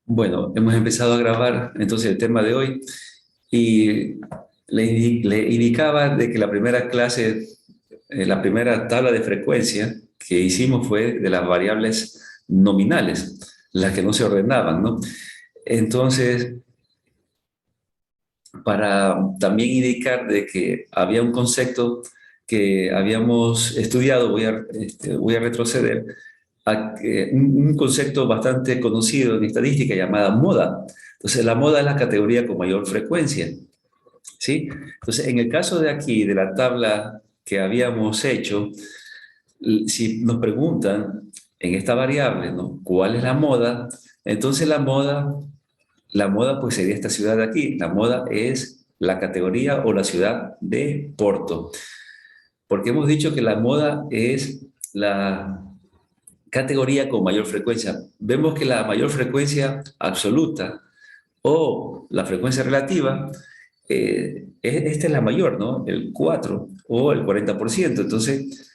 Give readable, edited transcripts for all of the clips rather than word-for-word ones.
Bueno, hemos empezado a grabar entonces el tema de hoy y le indicaba de que la primera clase, la primera tabla de frecuencia que hicimos fue de las variables nominales, las que no se ordenaban, ¿no? Entonces, para también indicar de que había un concepto que habíamos estudiado, voy a retroceder, un concepto bastante conocido en estadística llamada moda. Entonces, la moda es la categoría con mayor frecuencia, ¿sí? Entonces, en el caso de aquí, de la tabla que habíamos hecho, si nos preguntan en esta variable, ¿no? ¿Cuál es la moda? Entonces, la moda pues sería esta ciudad de aquí. La moda es la categoría o la ciudad de Porto, porque hemos dicho que la moda es la categoría con mayor frecuencia. Vemos que la mayor frecuencia absoluta o la frecuencia relativa, esta es la mayor, ¿no? El 4 o el 40%. Entonces,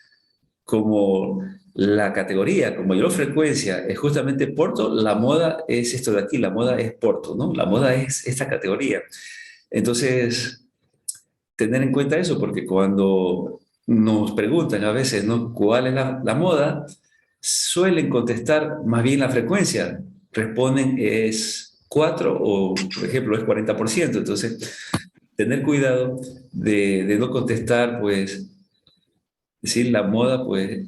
como la categoría con mayor frecuencia es justamente Porto, la moda es esto de aquí, la moda es Porto, ¿no? La moda es esta categoría. Entonces, tener en cuenta eso, porque cuando nos preguntan a veces, ¿no? ¿Cuál es la moda? Suelen contestar más bien la frecuencia. Responden es 4 o, por ejemplo, es 40%. Entonces, tener cuidado de no contestar, pues, decir la moda, pues,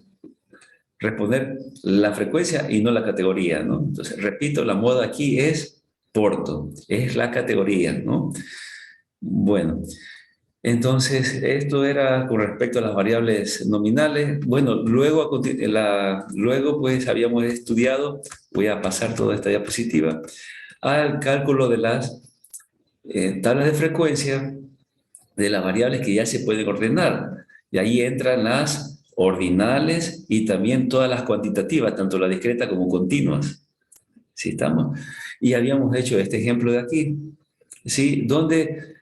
responder la frecuencia y no la categoría, ¿no? Entonces, repito, la moda aquí es Porto, es la categoría, ¿no? Bueno, entonces, esto era con respecto a las variables nominales. Bueno, luego pues habíamos estudiado, voy a pasar toda esta diapositiva, al cálculo de las tablas de frecuencia de las variables que ya se pueden ordenar. Y ahí entran las ordinales y también todas las cuantitativas, tanto las discretas como continuas. ¿Sí estamos? Y habíamos hecho este ejemplo de aquí, ¿sí? Donde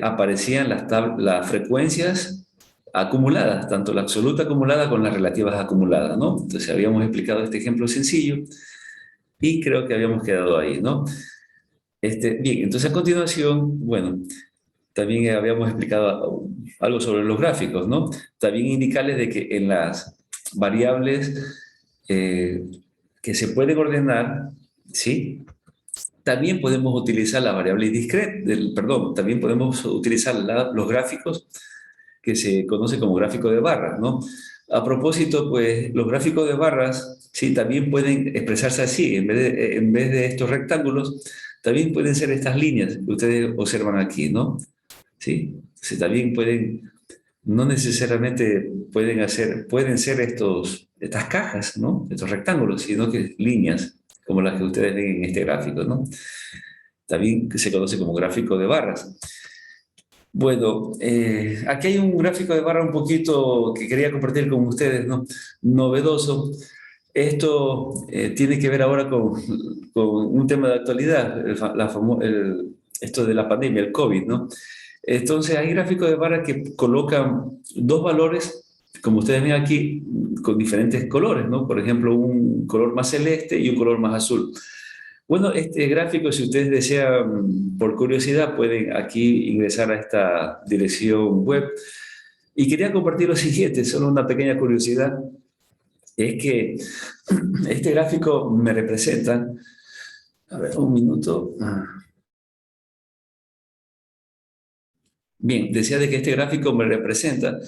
aparecían las frecuencias acumuladas, tanto la absoluta acumulada con las relativas acumuladas, ¿no? Entonces habíamos explicado este ejemplo sencillo y creo que habíamos quedado ahí, ¿no? Bien, entonces a continuación, bueno, también habíamos explicado algo sobre los gráficos, ¿no? También indicarles de que en las variables eh, que se pueden ordenar, ¿sí? También podemos utilizar la variable discreta, perdón, también podemos utilizar los gráficos que se conoce como gráfico de barras, ¿no? A propósito, pues los gráficos de barras, sí, también pueden expresarse así, en vez de estos rectángulos, también pueden ser estas líneas que ustedes observan aquí, ¿no? ¿Sí? Sí, también pueden, no necesariamente pueden ser estas cajas, ¿no? Estos rectángulos, sino que líneas, como las que ustedes ven en este gráfico, ¿no? También se conoce como gráfico de barras. Bueno, aquí hay un gráfico de barra un poquito que quería compartir con ustedes, ¿no? Novedoso. Esto tiene que ver ahora con un tema de actualidad, esto de la pandemia, el COVID, ¿no? Entonces, hay gráficos de barra que colocan dos valores, como ustedes ven aquí, con diferentes colores, ¿no? Por ejemplo, un color más celeste y un color más azul. Bueno, este gráfico, si ustedes desean, por curiosidad, pueden aquí ingresar a esta dirección web. Y quería compartir lo siguiente, solo una pequeña curiosidad, es que este gráfico me representa, a ver, un minuto. Bien, decía de que este gráfico me representa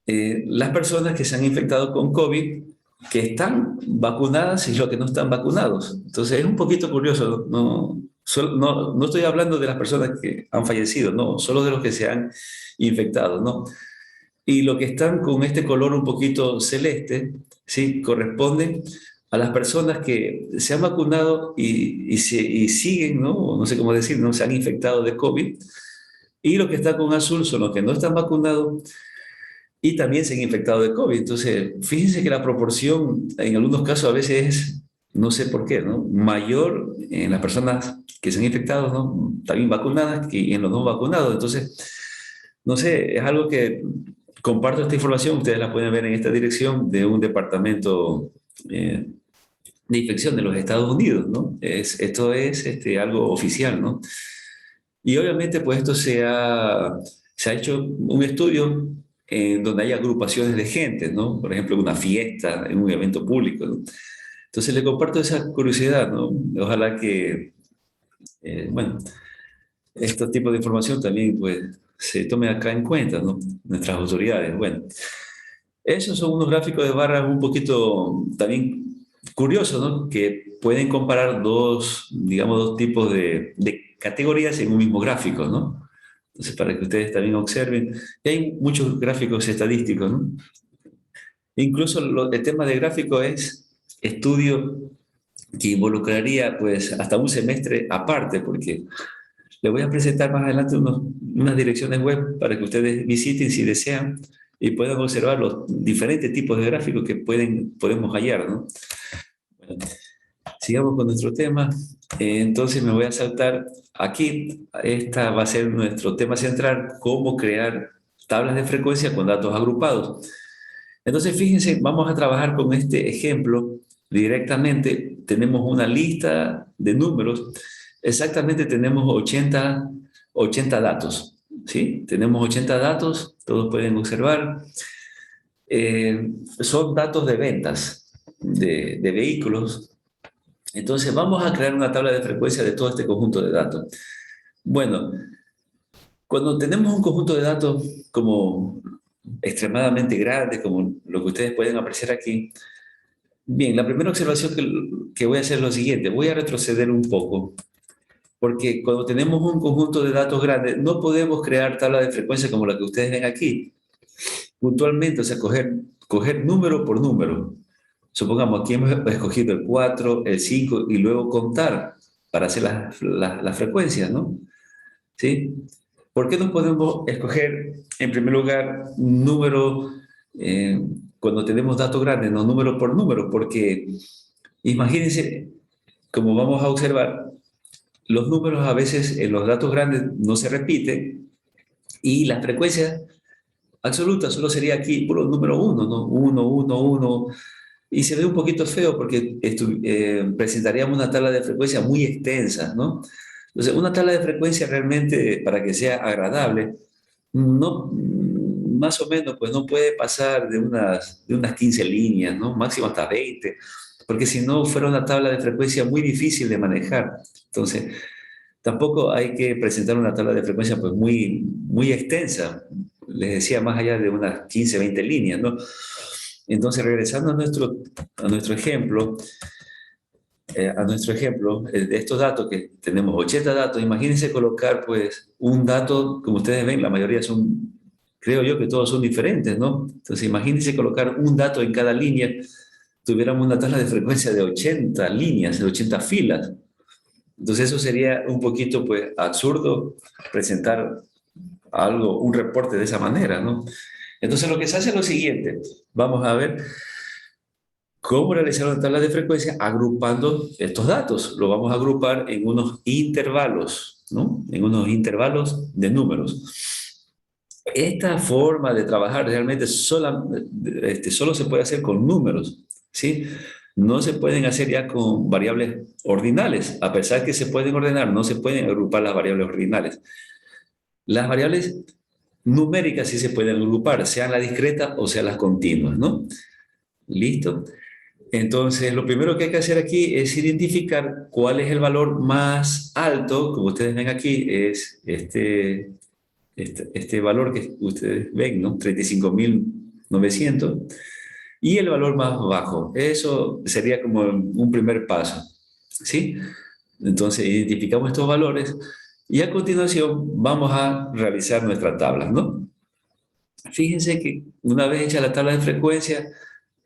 las personas que se han infectado con COVID, que están vacunadas y los que no están vacunados. Entonces es un poquito curioso, no estoy hablando de las personas que han fallecido, no, solo de los que se han infectado, ¿no? Y los que están con este color un poquito celeste, ¿sí? Corresponden a las personas que se han vacunado y siguen, ¿no? No sé cómo decir, no se han infectado de COVID. Y los que están con azul son los que no están vacunados y también se han infectado de COVID. Entonces, fíjense que la proporción en algunos casos a veces es, no sé por qué, ¿no? Mayor en las personas que se han infectado, ¿no? También vacunadas que en los no vacunados. Entonces, no sé, es algo que comparto esta información, ustedes la pueden ver en esta dirección de un departamento de infección de los Estados Unidos, ¿no? Esto es algo oficial, ¿no? Y obviamente, pues esto se ha hecho un estudio en donde hay agrupaciones de gente, ¿no? Por ejemplo, en una fiesta, en un evento público, ¿no? Entonces le comparto esa curiosidad, ¿no? Ojalá que, bueno, estos tipos de información también, pues, se tome acá en cuenta, ¿no? Nuestras autoridades. Bueno, esos son unos gráficos de barras un poquito también curiosos, ¿no? Que pueden comparar dos, digamos, dos tipos de categorías en un mismo gráfico, ¿no? Entonces, para que ustedes también observen, y hay muchos gráficos estadísticos, ¿no? Incluso el tema de gráfico es estudio que involucraría, pues, hasta un semestre aparte, porque le voy a presentar más adelante unas direcciones web para que ustedes visiten si desean y puedan observar los diferentes tipos de gráficos que podemos hallar, ¿no? Bueno, sigamos con nuestro tema. Entonces me voy a saltar aquí. Esta va a ser nuestro tema central, cómo crear tablas de frecuencia con datos agrupados. Entonces, fíjense, vamos a trabajar con este ejemplo directamente. Tenemos una lista de números. Exactamente tenemos 80 datos. ¿Sí? Tenemos 80 datos, todos pueden observar. Son datos de ventas de vehículos. Entonces, vamos a crear una tabla de frecuencia de todo este conjunto de datos. Bueno, cuando tenemos un conjunto de datos como extremadamente grande, como lo que ustedes pueden apreciar aquí, bien, la primera observación que voy a hacer es lo siguiente. Voy a retroceder un poco, porque cuando tenemos un conjunto de datos grandes, no podemos crear tablas de frecuencia como la que ustedes ven aquí. Puntualmente, o sea, coger número por número. Supongamos, aquí hemos escogido el 4, el 5 y luego contar para hacer las frecuencias, ¿no? ¿Sí? ¿Por qué no podemos escoger, en primer lugar, número cuando tenemos datos grandes, no número por número? Porque imagínense, como vamos a observar, los números a veces en los datos grandes no se repiten y la frecuencia absoluta solo sería aquí puro número uno, ¿no? Uno, uno, uno. Y se ve un poquito feo porque presentaríamos una tabla de frecuencia muy extensa, ¿no? Entonces, una tabla de frecuencia realmente, para que sea agradable, no, más o menos, pues no puede pasar de unas 15 líneas, ¿no? Máximo hasta 20, porque si no fuera una tabla de frecuencia muy difícil de manejar. Entonces, tampoco hay que presentar una tabla de frecuencia pues muy, muy extensa, les decía, más allá de unas 15, 20 líneas, ¿no? Entonces, regresando a nuestro ejemplo de estos datos, que tenemos 80 datos, imagínense colocar pues un dato, como ustedes ven, la mayoría son, creo yo que todos son diferentes, ¿no? Entonces, imagínense colocar un dato en cada línea, tuviéramos una tabla de frecuencia de 80 líneas, de 80 filas. Entonces, eso sería un poquito pues absurdo presentar algo, un reporte de esa manera, ¿no? Entonces, lo que se hace es lo siguiente, vamos a ver cómo realizar una tabla de frecuencia agrupando estos datos. Lo vamos a agrupar en unos intervalos, ¿no? En unos intervalos de números. Esta forma de trabajar realmente solo se puede hacer con números, ¿sí? No se pueden hacer ya con variables ordinales. A pesar que se pueden ordenar, no se pueden agrupar las variables ordinales. Las variables numéricas sí se pueden agrupar, sean las discretas o sean las continuas, ¿no? ¿Listo? Entonces, lo primero que hay que hacer aquí es identificar cuál es el valor más alto, como ustedes ven aquí, es este valor que ustedes ven, ¿no? 35.900, y el valor más bajo. Eso sería como un primer paso, ¿sí? Entonces, identificamos estos valores y a continuación vamos a realizar nuestra tabla, ¿no? Fíjense que una vez hecha la tabla de frecuencia,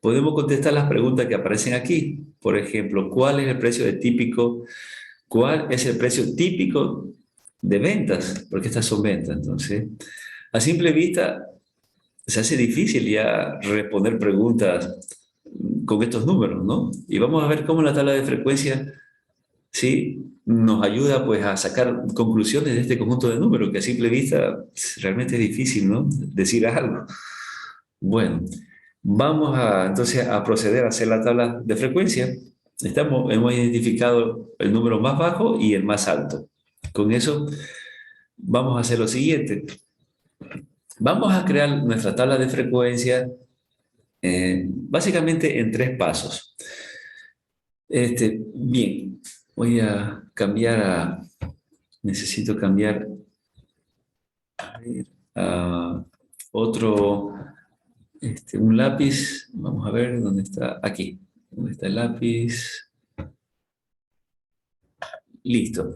podemos contestar las preguntas que aparecen aquí. Por ejemplo, ¿cuál es el precio de típico? ¿Cuál es el precio típico de ventas? Porque estas son ventas. Entonces, a simple vista, se hace difícil ya responder preguntas con estos números, ¿no? Y vamos a ver cómo la tabla de frecuencia sí nos ayuda pues a sacar conclusiones de este conjunto de números, que a simple vista realmente es difícil, ¿no? Decir algo. Bueno, vamos entonces a proceder a hacer la tabla de frecuencia. Hemos identificado el número más bajo y el más alto. Con eso vamos a hacer lo siguiente. Vamos a crear nuestra tabla de frecuencia básicamente en 3 pasos. Bien, voy a cambiar necesito cambiar a otro, un lápiz. Vamos a ver dónde está. Aquí, ¿dónde está el lápiz? Listo.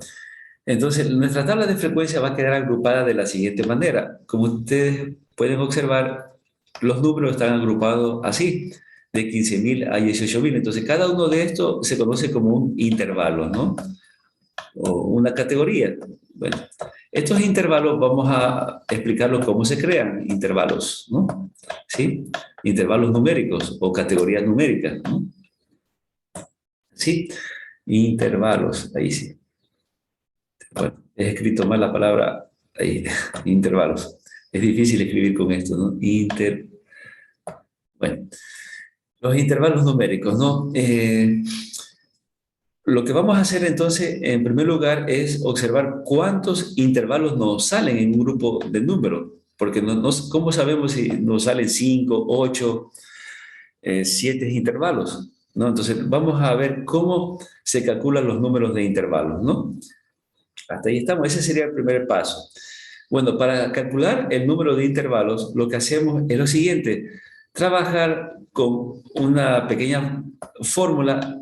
Entonces, nuestra tabla de frecuencia va a quedar agrupada de la siguiente manera. Como ustedes pueden observar, los números están agrupados así, de 15.000 a 18.000. Entonces, cada uno de estos se conoce como un intervalo, ¿no? O una categoría. Bueno, estos intervalos vamos a explicarlos cómo se crean intervalos, ¿no? ¿Sí? Intervalos numéricos o categorías numéricas, ¿no? ¿Sí? Intervalos, ahí sí. Bueno, he escrito mal la palabra ahí, intervalos. Es difícil escribir con esto, ¿no? Bueno, los intervalos numéricos, ¿no? Lo que vamos a hacer entonces, en primer lugar, es observar cuántos intervalos nos salen en un grupo de números, porque ¿cómo sabemos si nos salen 5, 8, 7 intervalos? ¿No? Entonces, vamos a ver cómo se calculan los números de intervalos, ¿no? Hasta ahí estamos, ese sería el primer paso. Bueno, para calcular el número de intervalos, lo que hacemos es lo siguiente: trabajar con una pequeña fórmula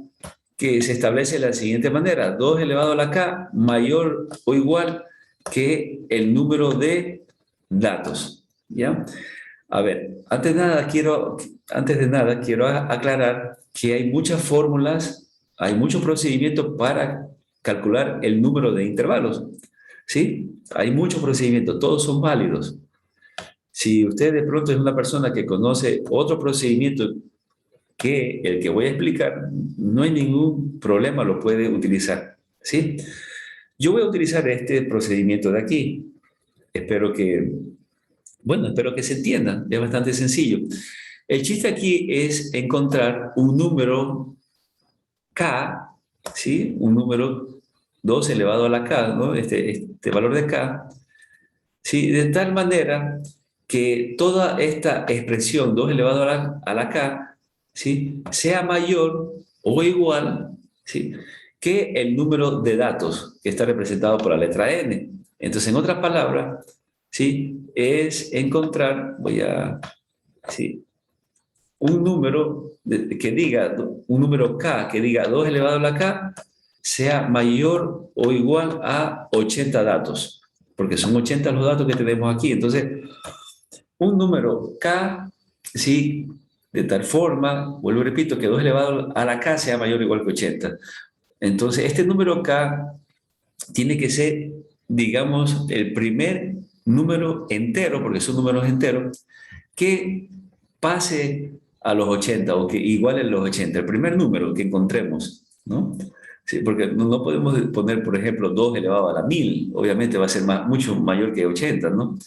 que se establece de la siguiente manera: 2 elevado a la k mayor o igual que el número de datos, ¿ya? A ver, antes de nada quiero aclarar que hay muchas fórmulas, hay muchos procedimientos para calcular el número de intervalos, ¿sí? Hay muchos procedimientos, todos son válidos. Si usted de pronto es una persona que conoce otro procedimiento que el que voy a explicar, no hay ningún problema, lo puede utilizar, ¿sí? Yo voy a utilizar este procedimiento de aquí. Espero que se entienda, es bastante sencillo. El chiste aquí es encontrar un número k, ¿sí? Un número 2 elevado a la k, ¿no? Este valor de k, ¿sí? De tal manera que toda esta expresión 2 elevado a la k, ¿sí? Sea mayor o igual, ¿sí? Que el número de datos que está representado por la letra n. Entonces, en otras palabras, ¿sí? Es encontrar, ¿sí? Un número que diga, un número k que diga 2 elevado a la k, sea mayor o igual a 80 datos, porque son 80 los datos que tenemos aquí. Entonces, un número k, ¿sí? De tal forma, vuelvo y repito, que 2 elevado a la k sea mayor o igual que 80. Entonces, este número k tiene que ser, digamos, el primer número entero, porque son números enteros, que pase a los 80 o que iguale los 80, el primer número que encontremos, ¿no? Sí, porque no podemos poner, por ejemplo, 2 elevado a la 1000, obviamente va a ser mucho mayor que 80, ¿no?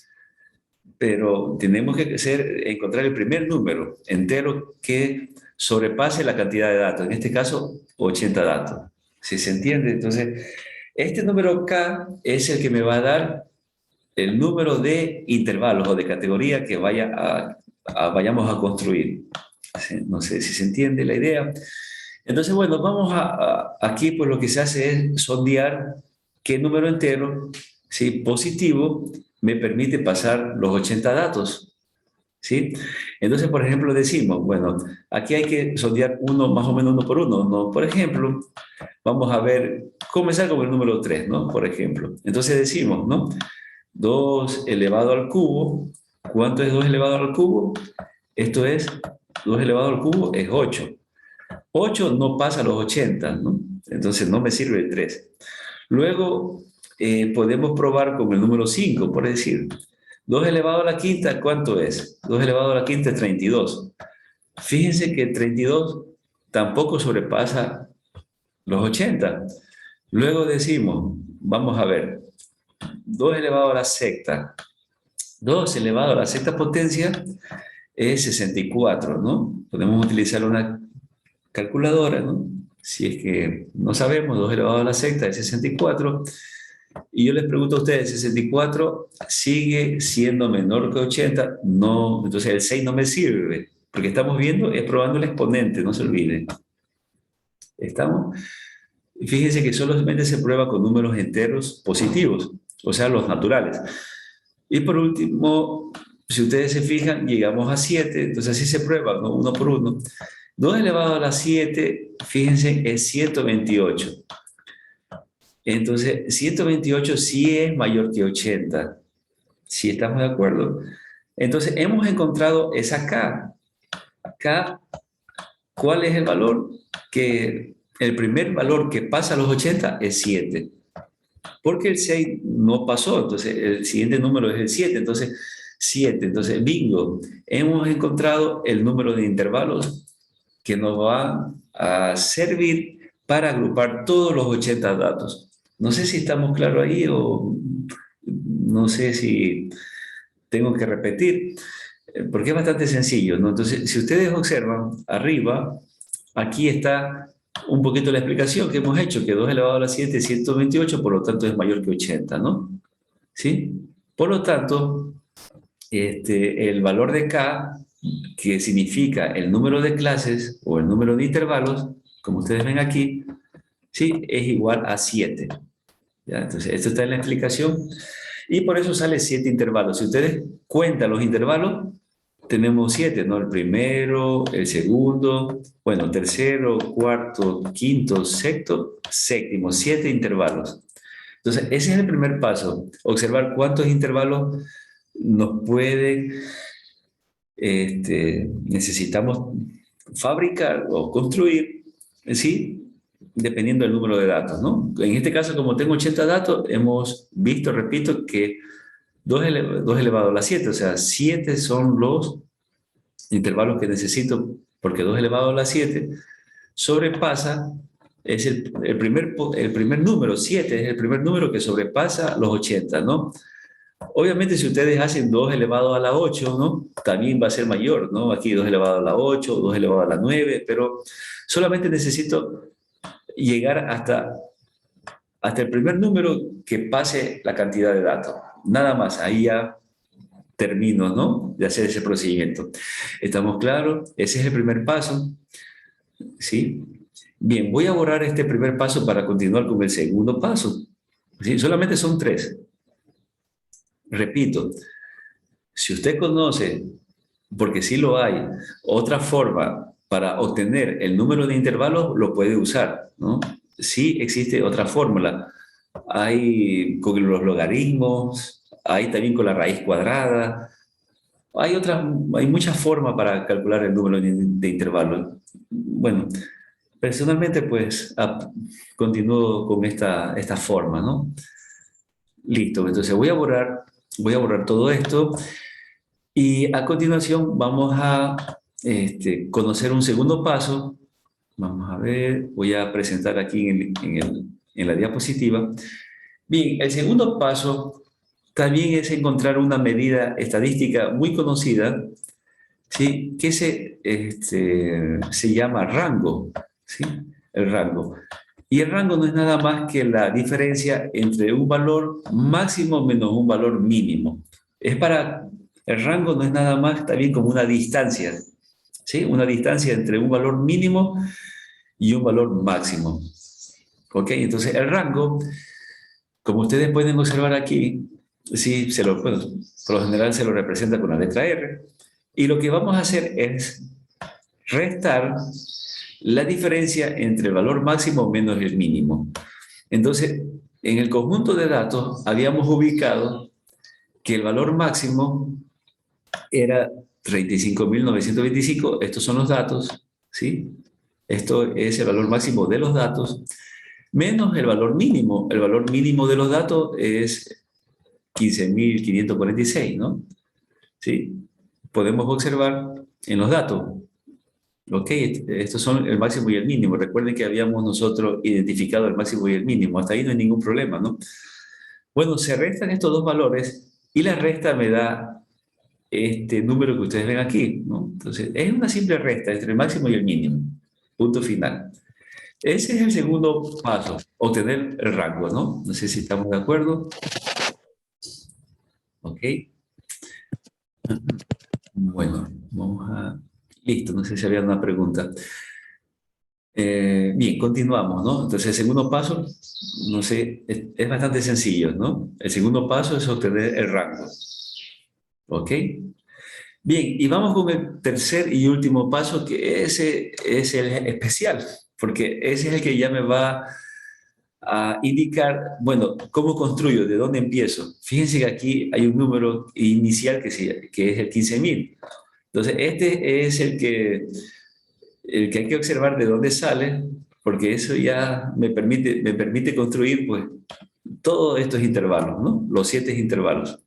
Pero tenemos que encontrar el primer número entero que sobrepase la cantidad de datos, en este caso 80 datos. ¿Sí se entiende? Entonces, este número K es el que me va a dar el número de intervalos o de categoría que vayamos a construir. ¿Sí? No sé si se entiende la idea. Entonces, bueno, aquí pues lo que se hace es sondear qué número entero, ¿sí? Positivo, me permite pasar los 80 datos, ¿sí? Entonces, por ejemplo, decimos, bueno, aquí hay que sondear más o menos uno por uno, ¿no? Por ejemplo, vamos a ver, comenzar con el número 3, ¿no? Por ejemplo. Entonces decimos, ¿no? 2 elevado al cubo. ¿Cuánto es 2 elevado al cubo? Esto es, 2 elevado al cubo es 8. 8 no pasa a los 80, ¿no? Entonces no me sirve el 3. Luego podemos probar con el número 5, por decir. 2 elevado a la quinta, ¿cuánto es? 2 elevado a la quinta es 32. Fíjense que 32 tampoco sobrepasa los 80. Luego decimos, vamos a ver, 2 elevado a la sexta. 2 elevado a la sexta potencia es 64, ¿no? Podemos utilizar una calculadora, ¿no? Si es que no sabemos, 2 elevado a la sexta es 64. Y yo les pregunto a ustedes, ¿64 sigue siendo menor que 80? No, entonces el 6 no me sirve, porque estamos viendo, es probando el exponente, no se olviden. ¿Estamos? Fíjense que solamente se prueba con números enteros positivos, o sea, los naturales. Y por último, si ustedes se fijan, llegamos a 7, entonces así se prueba, ¿no? Uno por uno. 2 elevado a la 7, fíjense, es 128. Entonces, 128 sí es mayor que 80. ¿Sí estamos de acuerdo? Entonces, hemos encontrado esa K. K, ¿cuál es el valor? Que el primer valor que pasa a los 80 es 7. Porque el 6 no pasó, entonces el siguiente número es el 7. Entonces, 7. Entonces, bingo, hemos encontrado el número de intervalos que nos va a servir para agrupar todos los 80 datos. No sé si estamos claros ahí o no sé si tengo que repetir, porque es bastante sencillo, ¿no? Entonces, si ustedes observan arriba, aquí está un poquito la explicación que hemos hecho, que 2 elevado a la 7 es 128, por lo tanto es mayor que 80, ¿no? ¿Sí? Por lo tanto, el valor de K, que significa el número de clases o el número de intervalos, como ustedes ven aquí, ¿sí? Es igual a 7. ¿Ya? Entonces, esto está en la explicación y por eso sale 7 intervalos. Si ustedes cuentan los intervalos, tenemos 7, ¿no? El primero, el segundo, bueno, tercero, cuarto, quinto, sexto, séptimo, 7 intervalos. Entonces, ese es el primer paso, observar cuántos intervalos nos puede, necesitamos fabricar o construir, ¿sí? Dependiendo del número de datos, ¿no? En este caso, como tengo 80 datos, hemos visto, repito, que 2 elevado a la 7, o sea, 7 son los intervalos que necesito, porque 2 elevado a la 7 sobrepasa, es el primer número, 7 es el primer número que sobrepasa los 80, ¿no? Obviamente, si ustedes hacen 2 elevado a la 8, ¿no? También va a ser mayor, ¿no? Aquí 2 elevado a la 8, 2 elevado a la 9, pero solamente necesito llegar hasta el primer número que pase la cantidad de datos. Nada más, ahí ya termino, ¿no? De hacer ese procedimiento. ¿Estamos claros? Ese es el primer paso, ¿sí? Bien, voy a borrar este primer paso para continuar con el segundo paso. ¿Sí? Solamente son 3. Repito, si usted conoce, porque sí lo hay, otra forma para obtener el número de intervalos, lo puede usar, ¿no? Sí existe otra fórmula. Hay con los logaritmos, hay también con la raíz cuadrada, hay muchas formas para calcular el número de intervalos. Bueno, personalmente pues continúo con esta forma, ¿no? Listo, entonces voy a borrar todo esto y a continuación vamos a conocer un segundo paso. Vamos a ver, voy a presentar aquí en la diapositiva. Bien, el segundo paso también es encontrar una medida estadística muy conocida, ¿sí? Que se llama rango, ¿sí? El rango. Y el rango no es nada más que la diferencia entre un valor máximo menos un valor mínimo. El rango no es nada más también como una distancia, ¿sí? Una distancia entre un valor mínimo y un valor máximo. ¿Ok? Entonces el rango, como ustedes pueden observar aquí, sí, bueno, por lo general se lo representa con la letra R. Y lo que vamos a hacer es restar la diferencia entre el valor máximo menos el mínimo. Entonces, en el conjunto de datos habíamos ubicado que el valor máximo era 35.925. Estos son los datos, ¿sí? Esto es el valor máximo de los datos, menos el valor mínimo. El valor mínimo de los datos es 15.546, ¿no? ¿Sí? Podemos observar en los datos. Ok, estos son el máximo y el mínimo. Recuerden que habíamos nosotros identificado el máximo y el mínimo. Hasta ahí no hay ningún problema, ¿no? Bueno, se restan estos dos valores y la resta me da este número que ustedes ven aquí, ¿no? Entonces, es una simple resta entre el máximo y el mínimo. Punto final. Ese es el segundo paso, obtener el rango, ¿no? No sé si estamos de acuerdo. Ok. Bueno, vamos a... Listo, no sé si había una pregunta. Bien, continuamos, ¿no? Entonces, el segundo paso, no sé, es bastante sencillo, ¿no? El segundo paso es obtener el rango, ¿ok? Bien, y vamos con el tercer y último paso, que ese es el especial, porque ese es el que ya me va a indicar, bueno, cómo construyo, de dónde empiezo. Fíjense que aquí hay un número inicial que es el 15.000. Entonces, este es el que hay que observar de dónde sale, porque eso ya me permite construir, pues, todos estos intervalos, ¿no? Los 7 intervalos,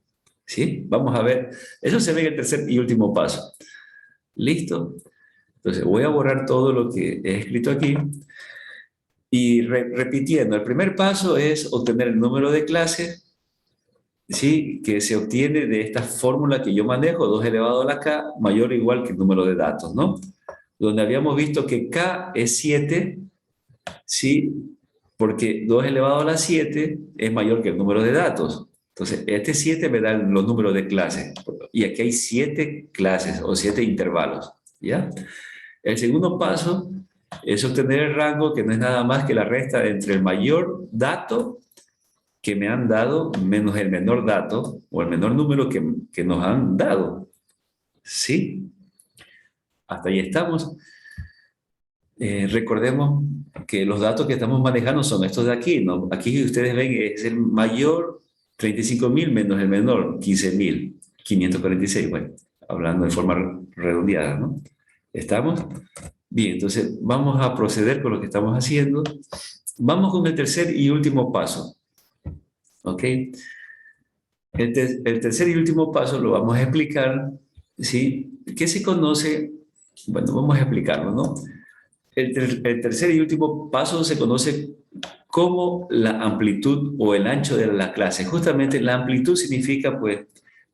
¿sí? Vamos a ver, eso se ve en el tercer y último paso. ¿Listo? Entonces, voy a borrar todo lo que he escrito aquí y repitiendo. El primer paso es obtener el número de clase, ¿sí? Que se obtiene de esta fórmula que yo manejo, 2 elevado a la k, mayor o igual que el número de datos, ¿no? Donde habíamos visto que k es 7, ¿sí? Porque 2 elevado a la 7 es mayor que el número de datos. Entonces, este 7 me da los números de clases. Y aquí hay 7 clases o 7 intervalos, ¿ya? El segundo paso es obtener el rango, que no es nada más que la resta entre el mayor dato que me han dado menos el menor dato o el menor número que nos han dado. ¿Sí? Hasta ahí estamos. Recordemos que los datos que estamos manejando son estos de aquí, ¿no? Aquí ustedes ven es el mayor 35.000 menos el menor 15.546, bueno, hablando de forma redondeada, ¿no? ¿Estamos? Bien, entonces vamos a proceder con lo que estamos haciendo. Vamos con el tercer y último paso, ¿ok? El tercer y último paso lo vamos a explicar, ¿sí? ¿Qué se conoce? Bueno, vamos a explicarlo, ¿no? El tercer y último paso se conoce como la amplitud o el ancho de la clase. Justamente la amplitud significa, pues,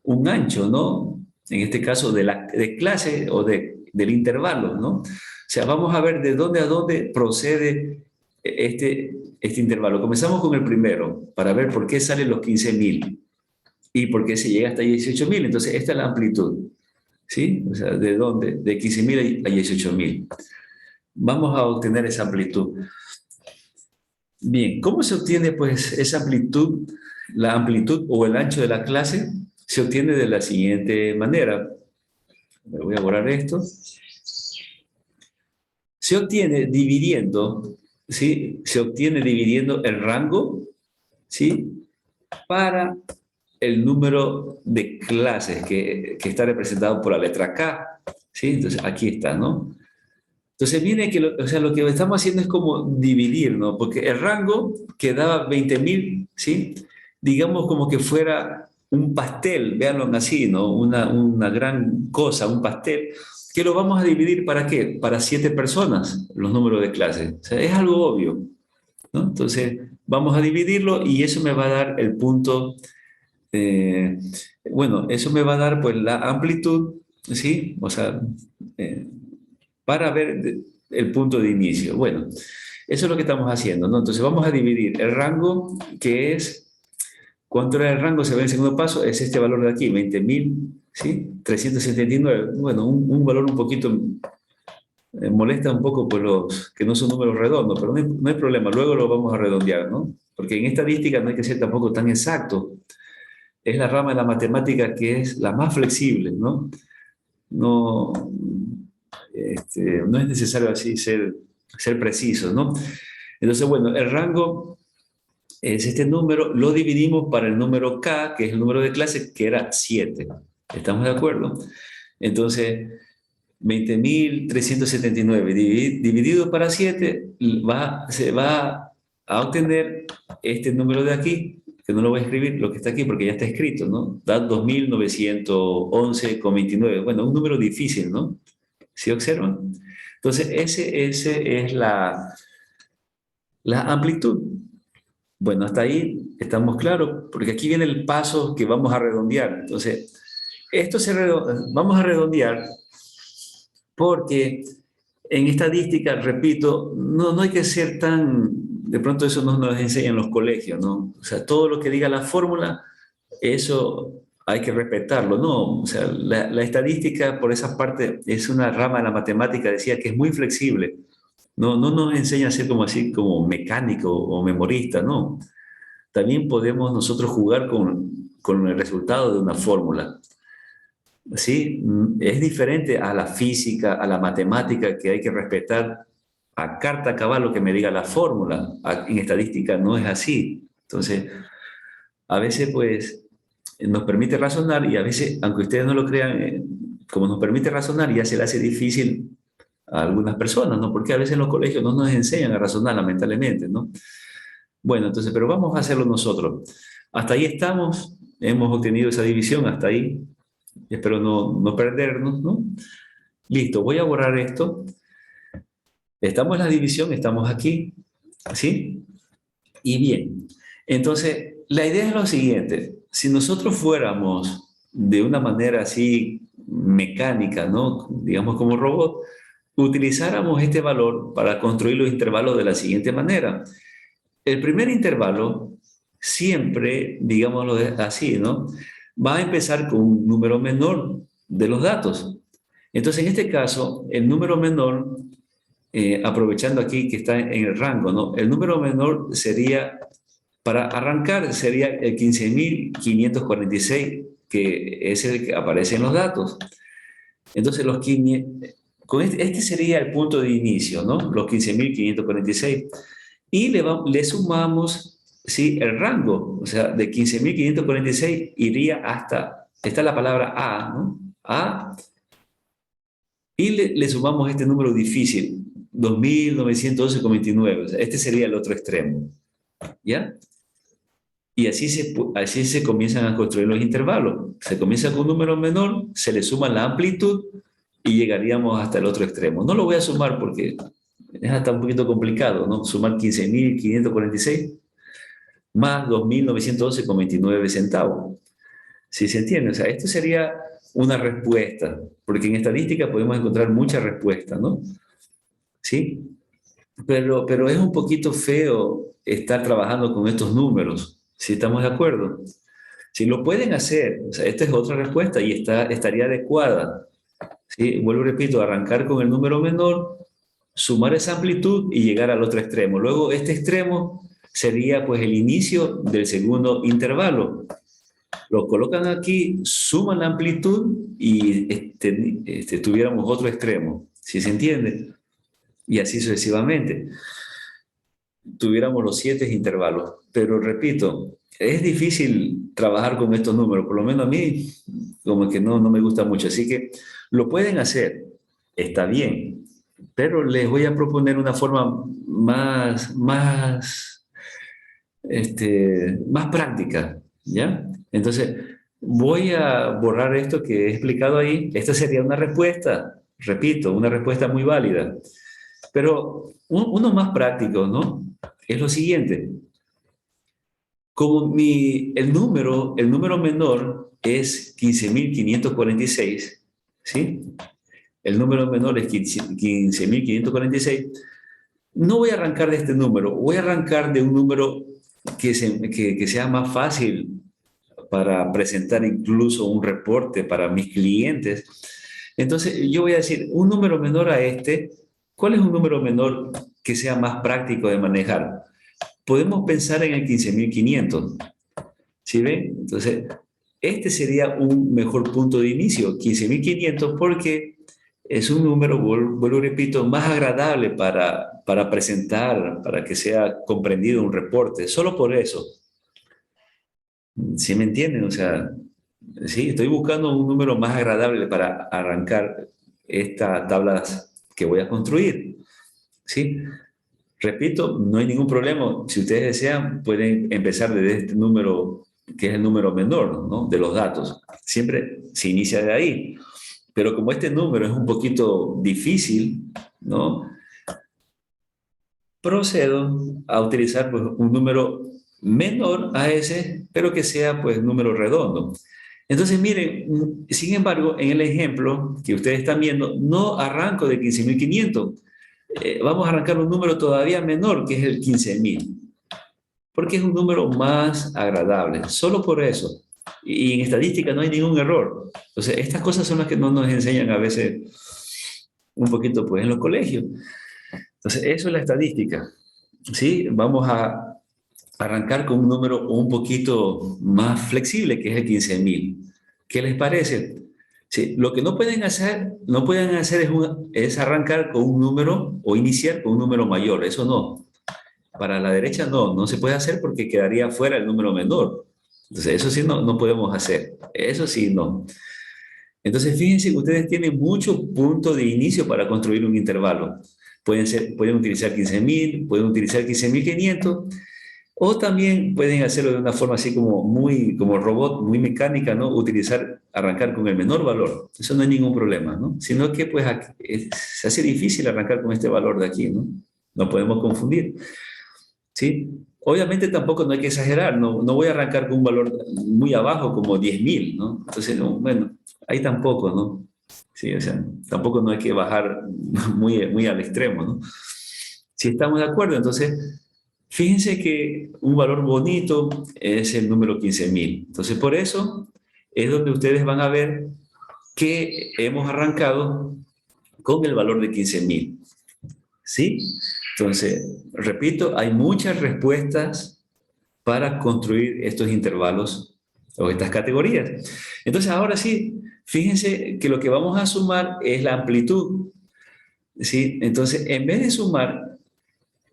un ancho, ¿no? En este caso de clase o del intervalo, ¿no? O sea, vamos a ver de dónde a dónde procede este intervalo. Comenzamos con el primero, para ver por qué salen los 15.000 y por qué se llega hasta 18.000. Entonces, esta es la amplitud, ¿sí? O sea, ¿de dónde? De 15.000 a 18.000. Vamos a obtener esa amplitud. Bien, ¿cómo se obtiene pues esa amplitud? La amplitud o el ancho de la clase se obtiene de la siguiente manera. Me voy a borrar esto. Se obtiene dividiendo, ¿sí? Se obtiene dividiendo el rango, ¿sí? Para el número de clases que está representado por la letra K, ¿sí? Entonces aquí está, ¿no? Entonces viene que, o sea, lo que estamos haciendo es como dividir, ¿no? Porque el rango que daba 20.000, ¿sí? Digamos como que fuera un pastel, véanlo así, ¿no? Una gran cosa, un pastel, que lo vamos a dividir ¿para qué? Para 7 personas, los números de clase. O sea, es algo obvio, ¿no? Entonces vamos a dividirlo y eso me va a dar el punto, eh, bueno, eso me va a dar pues la amplitud, ¿sí? O sea, eh, para ver el punto de inicio. Bueno, eso es lo que estamos haciendo, ¿no? Entonces vamos a dividir el rango, que es, ¿cuánto era el rango? Se ve en el segundo paso, es este valor de aquí, 20.000, ¿sí? 379. Bueno, un valor un poquito, molesta un poco por los que no son números redondos, pero no hay problema, luego lo vamos a redondear, ¿no? Porque en estadística no hay que ser tampoco tan exacto. Es la rama de la matemática que es la más flexible, ¿no? No, no es necesario así ser preciso, ¿no? Entonces, bueno, el rango es este número, lo dividimos para el número K, que es el número de clase, que era 7. ¿Estamos de acuerdo? Entonces, 20.379 dividido para 7 se va a obtener este número de aquí, que no lo voy a escribir, lo que está aquí porque ya está escrito, ¿no? Da 2.911,29. Bueno, un número difícil, ¿no? ¿Sí observan? Entonces, ese es la amplitud. Bueno, hasta ahí estamos claros, porque aquí viene el paso que vamos a redondear. Entonces, vamos a redondear porque en estadística, repito, no hay que ser tan, de pronto eso no nos enseñan en los colegios, ¿no? O sea, todo lo que diga la fórmula, eso hay que respetarlo, ¿no? O sea, la estadística, por esa parte, es una rama de la matemática, decía que es muy flexible. No nos enseña a ser como así, como mecánico o memorista, ¿no? También podemos nosotros jugar con el resultado de una fórmula. ¿Sí? Es diferente a la física, a la matemática, que hay que respetar a carta cabal lo que me diga la fórmula. En estadística no es así. Entonces, a veces, pues, nos permite razonar y a veces, aunque ustedes no lo crean, como nos permite razonar, ya se le hace difícil a algunas personas, ¿no? Porque a veces en los colegios no nos enseñan a razonar, lamentablemente, ¿no? Bueno, entonces, pero vamos a hacerlo nosotros. Hasta ahí estamos, hemos obtenido esa división, hasta ahí. Espero no perdernos, ¿no? Listo, voy a borrar esto. Estamos en la división, estamos aquí, ¿sí? Y bien, entonces, la idea es lo siguiente. Si nosotros fuéramos de una manera así mecánica, ¿no? Digamos como robot, utilizáramos este valor para construir los intervalos de la siguiente manera. El primer intervalo, siempre, digámoslo así, ¿no? Va a empezar con un número menor de los datos. Entonces, en este caso, el número menor, aprovechando aquí que está en el rango, ¿no? El número menor sería, para arrancar, sería el 15.546, que es el que aparece en los datos. Entonces, este sería el punto de inicio, ¿no? Los 15.546. Y le sumamos, ¿sí? El rango, o sea, de 15.546 iría hasta, está la palabra A, ¿no? A, y le sumamos este número difícil, 2.912,29. O sea, este sería el otro extremo, ¿ya? Y así se comienzan a construir los intervalos. Se comienza con un número menor, se le suma la amplitud y llegaríamos hasta el otro extremo. No lo voy a sumar porque es hasta un poquito complicado, ¿no? Sumar 15.546 más 2.912,29 centavos. ¿Sí se entiende? O sea, esto sería una respuesta, porque en estadística podemos encontrar muchas respuestas, ¿no? ¿Sí? Pero es un poquito feo estar trabajando con estos números, si estamos de acuerdo. Si lo pueden hacer, o sea, esta es otra respuesta y estaría adecuada. ¿Sí? Vuelvo y repito, arrancar con el número menor, sumar esa amplitud y llegar al otro extremo. Luego, este extremo sería pues el inicio del segundo intervalo. Lo colocan aquí, suman la amplitud y tuviéramos otro extremo, ¿sí se entiende? Y así sucesivamente. Tuviéramos los 7 intervalos. Pero repito, es difícil trabajar con estos números, por lo menos a mí como que no me gusta mucho. Así que lo pueden hacer, está bien, pero les voy a proponer una forma más práctica, ¿ya? Entonces, voy a borrar esto que he explicado ahí. Esta sería una respuesta, repito, una respuesta muy válida. Pero uno más práctico, ¿no? Es lo siguiente. Como el número menor es 15.546, ¿sí? El número menor es 15.546. No voy a arrancar de este número, voy a arrancar de un número que sea más fácil para presentar incluso un reporte para mis clientes. Entonces, yo voy a decir un número menor a este. ¿Cuál es un número menor que sea más práctico de manejar? Podemos pensar en el 15.500. ¿Sí ven? Entonces, este sería un mejor punto de inicio, 15.500, porque es un número, vuelvo y repito, más agradable para presentar, para que sea comprendido un reporte. Solo por eso. ¿Sí me entienden? O sea, sí, estoy buscando un número más agradable para arrancar estas tablas que voy a construir. ¿Sí? Repito, no hay ningún problema. Si ustedes desean, pueden empezar desde este número, que es el número menor, ¿no? De los datos. Siempre se inicia de ahí. Pero como este número es un poquito difícil, ¿no? Procedo a utilizar pues, un número menor a ese, pero que sea pues número redondo. Entonces, miren, sin embargo, en el ejemplo que ustedes están viendo, no arranco de 15.500. Vamos a arrancar un número todavía menor, que es el 15.000, porque es un número más agradable, solo por eso. Y en estadística no hay ningún error. Entonces, estas cosas son las que no nos enseñan a veces un poquito pues, en los colegios. Entonces, eso es la estadística. ¿Sí? Vamos a arrancar con un número un poquito más flexible, que es el 15.000. ¿Qué les parece? Sí, lo que no pueden hacer es arrancar con un número o iniciar con un número mayor. Eso no. Para la derecha no se puede hacer porque quedaría fuera el número menor. Entonces, eso sí no podemos hacer. Eso sí no. Entonces, fíjense que ustedes tienen muchos puntos de inicio para construir un intervalo. Pueden utilizar 15.000, pueden utilizar 15.500, o también pueden hacerlo de una forma así como robot, muy mecánica, ¿no? Arrancar con el menor valor. Eso no hay ningún problema, ¿no? Sino que pues se hace difícil arrancar con este valor de aquí, ¿no? No podemos confundir, ¿sí? Obviamente tampoco no hay que exagerar, no voy a arrancar con un valor muy abajo como 10.000, ¿no? Entonces, no, bueno, ahí tampoco, ¿no? Sí, o sea, tampoco no hay que bajar muy al extremo, ¿no? Si estamos de acuerdo, entonces, fíjense que un valor bonito es el número 15.000. Entonces, por eso es donde ustedes van a ver que hemos arrancado con el valor de 15.000. ¿Sí? Entonces, repito, hay muchas respuestas para construir estos intervalos o estas categorías. Entonces, ahora sí, fíjense que lo que vamos a sumar es la amplitud. ¿Sí? Entonces, en vez de sumar,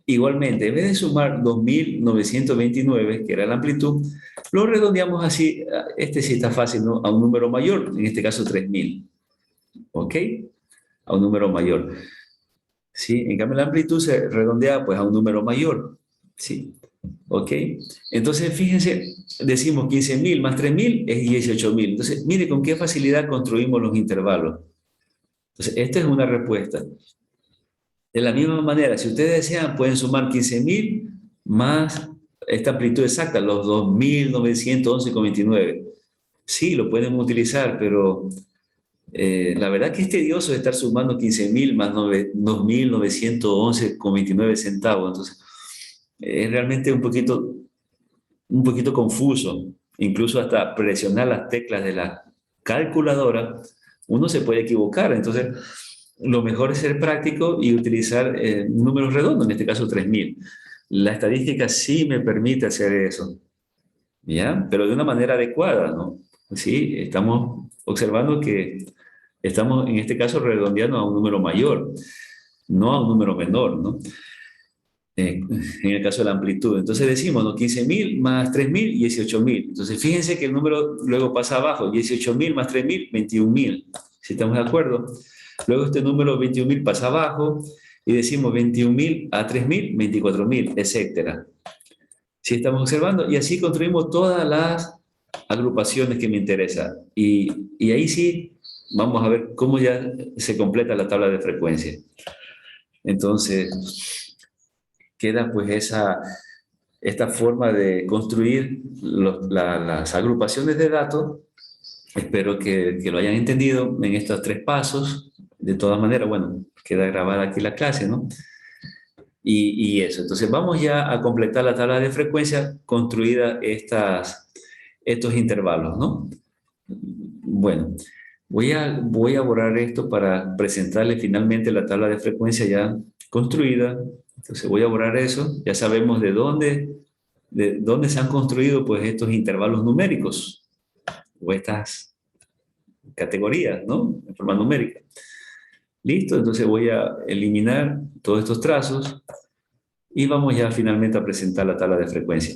igualmente, en vez de sumar 2.929, que era la amplitud, lo redondeamos así, este sí está fácil, ¿no? A un número mayor, en este caso 3.000. ¿Ok? A un número mayor. ¿Sí? En cambio, la amplitud se redondea pues a un número mayor. ¿Sí? ¿Ok? Entonces, fíjense, decimos 15.000 más 3.000 es 18.000. Entonces, mire con qué facilidad construimos los intervalos. Entonces, esta es una respuesta. De la misma manera, si ustedes desean, pueden sumar 15.000 más esta amplitud exacta, los 2.911,29. Sí, lo pueden utilizar, pero la verdad que es tedioso estar sumando 15.000 más 2.911,29 centavos. Entonces, es realmente un poquito confuso. Incluso hasta presionar las teclas de la calculadora, uno se puede equivocar. Entonces, lo mejor es ser práctico y utilizar números redondos, en este caso 3.000. La estadística sí me permite hacer eso, ¿ya? Pero de una manera adecuada, ¿no? Sí, estamos observando que estamos en este caso redondeando a un número mayor, no a un número menor, ¿no? En el caso de la amplitud. Entonces decimos, ¿no? 15.000 más 3.000, 18.000. Entonces fíjense que el número luego pasa abajo, 18.000 más 3.000, 21.000. Si estamos de acuerdo. Luego este número 21.000 pasa abajo y decimos 21.000 a 3.000, 24.000, etcétera. Si estamos observando, y así construimos todas las agrupaciones que me interesan. Y ahí sí, vamos a ver cómo ya se completa la tabla de frecuencia. Entonces, queda pues esta forma de construir las agrupaciones de datos. Espero que lo hayan entendido en estos 3 pasos. De todas maneras, bueno, queda grabada aquí la clase, ¿no? Y eso, entonces vamos ya a completar la tabla de frecuencia construida estos intervalos, ¿no? Bueno, voy a borrar esto para presentarle finalmente la tabla de frecuencia ya construida. Entonces voy a borrar eso. Ya sabemos de dónde se han construido pues estos intervalos numéricos o estas categorías, ¿no? En forma numérica. Listo, entonces voy a eliminar todos estos trazos y vamos ya finalmente a presentar la tabla de frecuencia.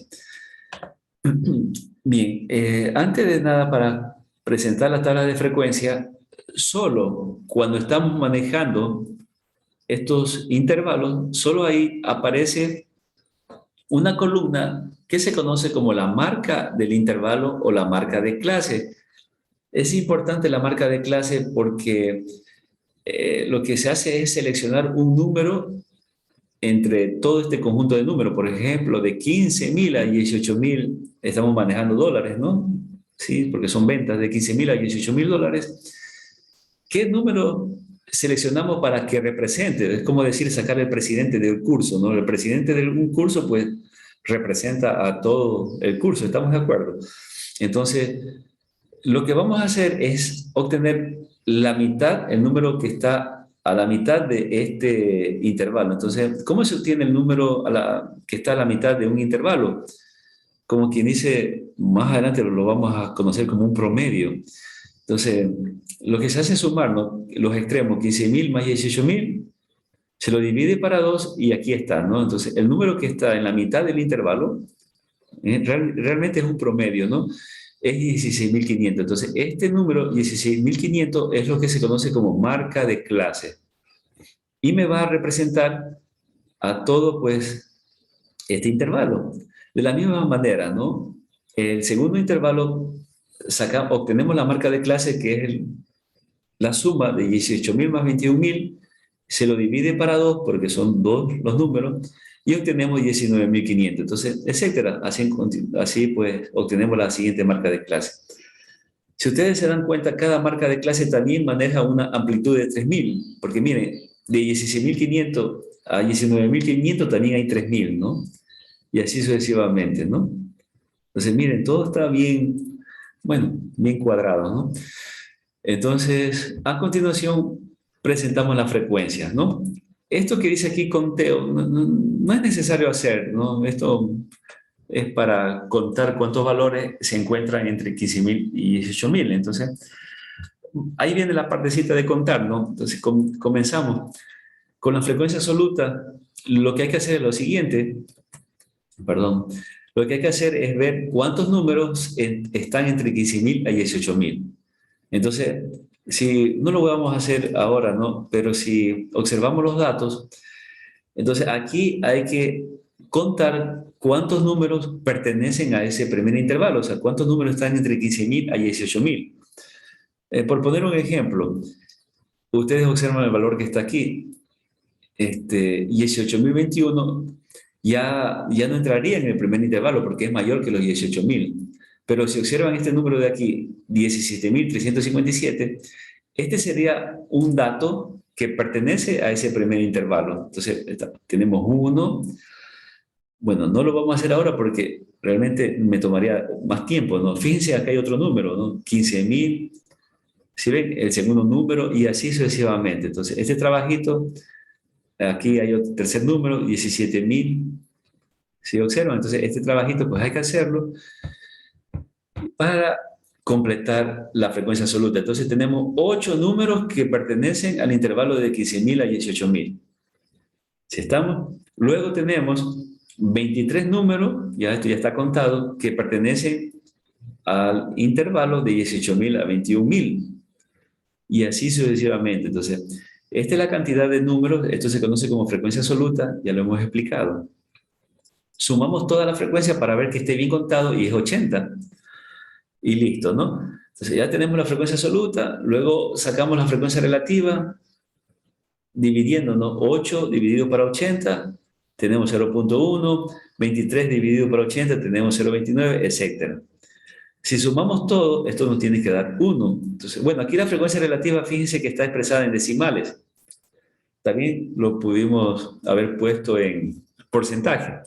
Bien, antes de nada, para presentar la tabla de frecuencia, solo cuando estamos manejando estos intervalos, solo ahí aparece una columna que se conoce como la marca del intervalo o la marca de clase. Es importante la marca de clase porque lo que se hace es seleccionar un número entre todo este conjunto de números. Por ejemplo, de 15.000 a 18.000 estamos manejando dólares, ¿no? ¿sí? Porque son ventas de 15.000 a 18.000 dólares. ¿Qué número seleccionamos para que represente? Es como decir, sacar el presidente del curso, ¿no? El presidente de un curso, pues, representa a todo el curso, ¿estamos de acuerdo? Entonces, lo que vamos a hacer es obtener la mitad, el número que está a la mitad de este intervalo. Entonces, ¿cómo se obtiene el número que está a la mitad de un intervalo? Como quien dice, más adelante lo vamos a conocer como un promedio. Entonces, lo que se hace es sumar, ¿no?, los extremos, 15.000 más 18.000, se lo divide para 2 y aquí está, ¿no? Entonces, el número que está en la mitad del intervalo realmente es un promedio, ¿no? Es 16.500. Entonces, este número, 16.500, es lo que se conoce como marca de clase. Y me va a representar a todo, pues, este intervalo. De la misma manera, ¿no? El segundo intervalo, obtenemos la marca de clase, que es la suma de 18.000 más 21.000, se lo divide para 2, porque son 2 los números, y obtenemos 19.500. Entonces, etcétera. Así pues obtenemos la siguiente marca de clase. Si ustedes se dan cuenta, cada marca de clase también maneja una amplitud de 3.000, porque miren, de 16.500 a 19.500 también hay 3.000, ¿no? Y así sucesivamente, ¿no? Entonces, miren, todo está bien, bueno, bien cuadrado, ¿no? Entonces, a continuación, presentamos las frecuencias, ¿no? Esto que dice aquí conteo no es necesario hacer, ¿no? Esto es para contar cuántos valores se encuentran entre 15.000 y 18.000. Entonces, ahí viene la partecita de contar, ¿no? Entonces, comenzamos. Con la frecuencia absoluta, lo que hay que hacer es lo siguiente, perdón, lo que hay que hacer es ver cuántos números están entre 15.000 a 18.000. Entonces, si no lo vamos a hacer ahora, ¿no? Pero si observamos los datos, entonces aquí hay que contar cuántos números pertenecen a ese primer intervalo, o sea, cuántos números están entre 15.000 a 18.000. Por poner un ejemplo, ustedes observan el valor que está aquí, 18.021 ya no entraría en el primer intervalo porque es mayor que los 18.000. Pero si observan este número de aquí, 17.357, este sería un dato que pertenece a ese primer intervalo. Entonces, tenemos uno. Bueno, no lo vamos a hacer ahora porque realmente me tomaría más tiempo, ¿no? Fíjense, acá hay otro número, ¿no? 15.000, ¿sí ven? El segundo número y así sucesivamente. Entonces, este trabajito, aquí hay otro tercer número, 17.000. ¿Sí observan? Entonces, este trabajito pues hay que hacerlo para completar la frecuencia absoluta. Entonces, tenemos 8 números que pertenecen al intervalo de 15.000 a 18.000. ¿Sí estamos? Luego tenemos 23 números, ya esto ya está contado, que pertenecen al intervalo de 18.000 a 21.000. Y así sucesivamente. Entonces, esta es la cantidad de números, esto se conoce como frecuencia absoluta, ya lo hemos explicado. Sumamos toda la frecuencia para ver que esté bien contado y es 80. Y listo, ¿no? Entonces ya tenemos la frecuencia absoluta, luego sacamos la frecuencia relativa, dividiendo, ¿no? 8 dividido para 80, tenemos 0.1, 23 dividido para 80, tenemos 0.29, etc. Si sumamos todo, esto nos tiene que dar 1. Entonces, bueno, aquí la frecuencia relativa, fíjense que está expresada en decimales. También lo pudimos haber puesto en porcentaje.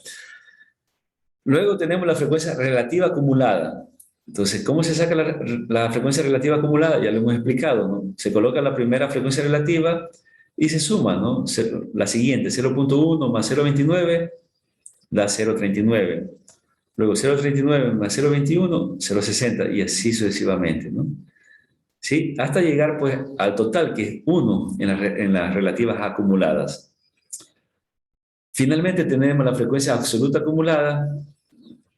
Luego tenemos la frecuencia relativa acumulada. Entonces, ¿cómo se saca la frecuencia relativa acumulada? Ya lo hemos explicado, ¿no? Se coloca la primera frecuencia relativa y se suma, ¿no? La siguiente, 0.1 más 0.29 da 0.39. Luego 0.39 más 0.21, 0.60 y así sucesivamente, ¿no? ¿Sí? Hasta llegar pues al total, que es 1 en las relativas acumuladas. Finalmente tenemos la frecuencia absoluta acumulada.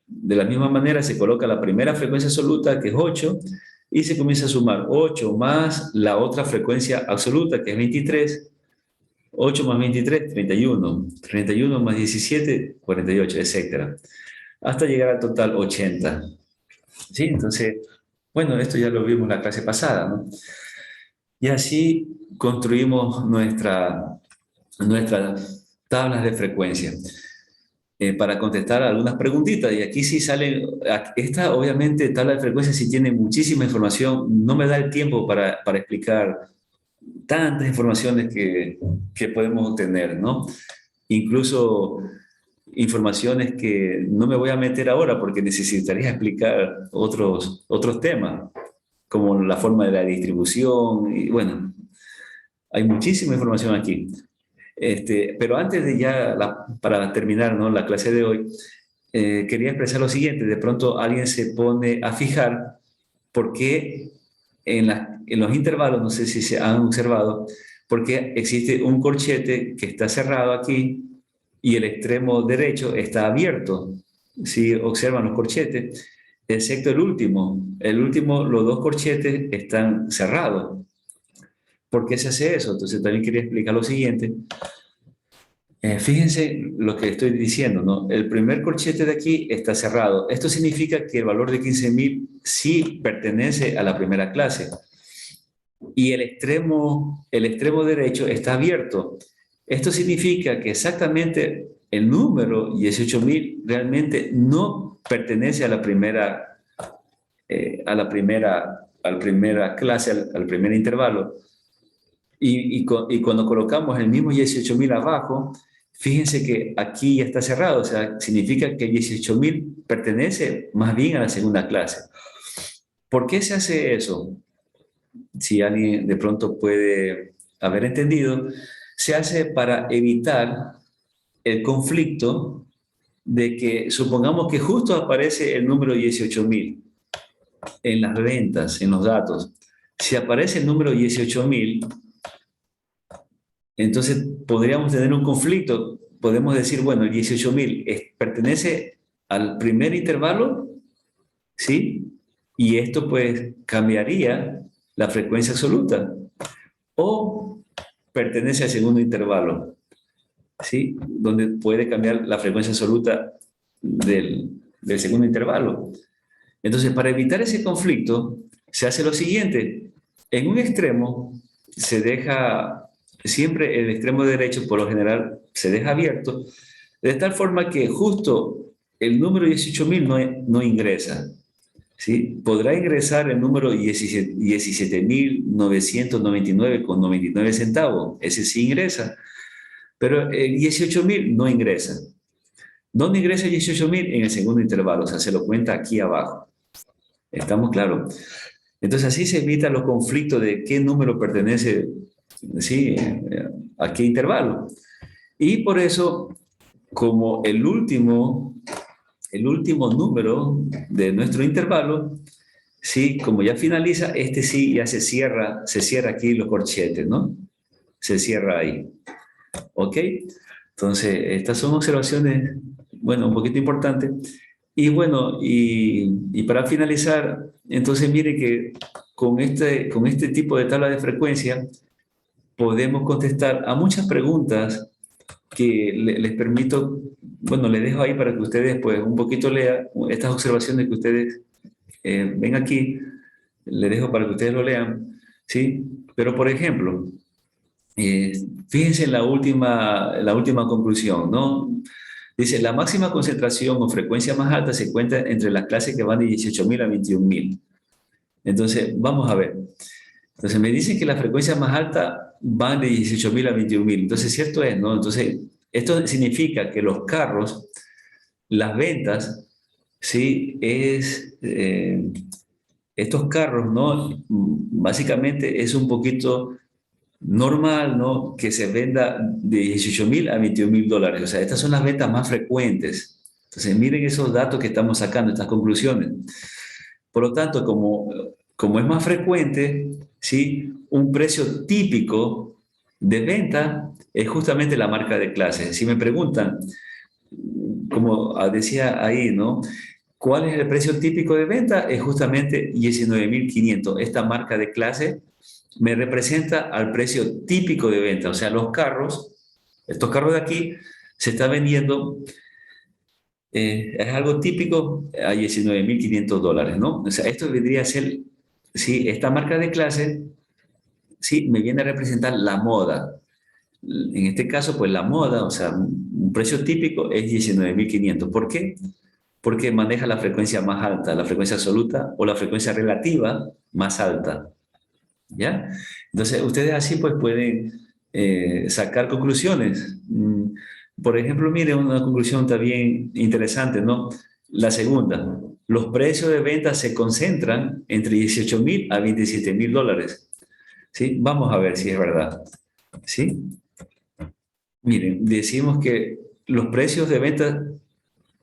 De la misma manera se coloca la primera frecuencia absoluta, que es 8, y se comienza a sumar 8 más la otra frecuencia absoluta, que es 23, 8 más 23, 31, 31 más 17, 48, etc. Hasta llegar al total 80. ¿Sí? Entonces, bueno, esto ya lo vimos en la clase pasada, ¿no? Y así construimos nuestras tablas de frecuencia. para contestar algunas preguntitas. Y aquí sí sale, esta obviamente tabla de frecuencia sí tiene muchísima información, no me da el tiempo para explicar tantas informaciones que podemos obtener, ¿no? Incluso informaciones que no me voy a meter ahora porque necesitaría explicar otros temas, como la forma de la distribución, y bueno, hay muchísima información aquí. Pero antes de ya, para terminar, ¿no?, la clase de hoy, quería expresar lo siguiente. De pronto alguien se pone a fijar por qué en los intervalos, no sé si se han observado, por qué existe un corchete que está cerrado aquí y el extremo derecho está abierto. Si observan los corchetes, excepto el último. El último, los dos corchetes están cerrados. ¿Por qué se hace eso? Entonces también quería explicar lo siguiente. Fíjense lo que estoy diciendo, ¿no? El primer corchete de aquí está cerrado. Esto significa que el valor de 15.000 sí pertenece a la primera clase. Y el extremo derecho está abierto. Esto significa que exactamente el número 18.000 realmente no pertenece a la primera clase, al primer intervalo. Y cuando colocamos el mismo 18.000 abajo, fíjense que aquí ya está cerrado, o sea, significa que 18.000 pertenece más bien a la segunda clase. ¿Por qué se hace eso? Si alguien de pronto puede haber entendido, se hace para evitar el conflicto de que supongamos que justo aparece el número 18.000 en las ventas, en los datos. Si aparece el número 18.000, entonces podríamos tener un conflicto. Podemos decir, bueno, el 18.000 pertenece al primer intervalo, ¿sí? Y esto pues cambiaría la frecuencia absoluta. O pertenece al segundo intervalo, ¿sí? Donde puede cambiar la frecuencia absoluta del segundo intervalo. Entonces, para evitar ese conflicto, se hace lo siguiente. En un extremo se deja, siempre el extremo derecho, por lo general, se deja abierto, de tal forma que justo el número 18.000 no ingresa. ¿Sí? Podrá ingresar el número 17.999,99 centavos. Ese sí ingresa. Pero el 18.000 no ingresa. ¿Dónde ingresa el 18.000? En el segundo intervalo. O sea, se lo cuenta aquí abajo. ¿Estamos claros? Entonces así se evita los conflictos de qué número pertenece, ¿sí?, a qué intervalo. Y por eso, como el último número de nuestro intervalo, sí, como ya finaliza, este sí ya se cierra aquí los corchetes, ¿no? Se cierra ahí. ¿Ok? Entonces, estas son observaciones, bueno, un poquito importantes. Y bueno, y para finalizar, entonces mire que con este tipo de tabla de frecuencia podemos contestar a muchas preguntas que les permito, bueno, les dejo ahí para que ustedes pues un poquito lean estas observaciones que ustedes ven aquí, les dejo para que ustedes lo lean, ¿sí? Pero por ejemplo, eh, fíjense en la última conclusión, ¿no? Dice, la máxima concentración o frecuencia más alta se encuentra entre las clases que van de 18.000 a 21.000. Entonces, vamos a ver. Entonces, me dicen que la frecuencia más alta van de 18.000 a 21.000. Entonces, cierto es, ¿no? Entonces, esto significa que los carros, las ventas, ¿sí? Estos carros, ¿no? Básicamente es un poquito normal, ¿no?, que se venda de 18.000 a 21.000 dólares. O sea, estas son las ventas más frecuentes. Entonces, miren esos datos que estamos sacando, estas conclusiones. Por lo tanto, como es más frecuente, ¿sí?, un precio típico de venta es justamente la marca de clase. Si me preguntan, como decía ahí, ¿no?, ¿cuál es el precio típico de venta? Es justamente 19.500. Esta marca de clase me representa al precio típico de venta. O sea, estos carros de aquí, se está vendiendo, es algo típico a 19.500 dólares, ¿no? O sea, esto vendría a ser, sí, esta marca de clase, sí, me viene a representar la moda. En este caso, pues la moda, o sea, un precio típico es 19.500. ¿Por qué? Porque maneja la frecuencia más alta, la frecuencia absoluta o la frecuencia relativa más alta. ¿Ya? Entonces, ustedes así pues pueden sacar conclusiones. Por ejemplo, miren una conclusión también interesante, ¿no? La segunda, los precios de venta se concentran entre 18.000 a 27.000 dólares. ¿Sí? Vamos a ver si es verdad. ¿Sí? Miren, decimos que los precios de venta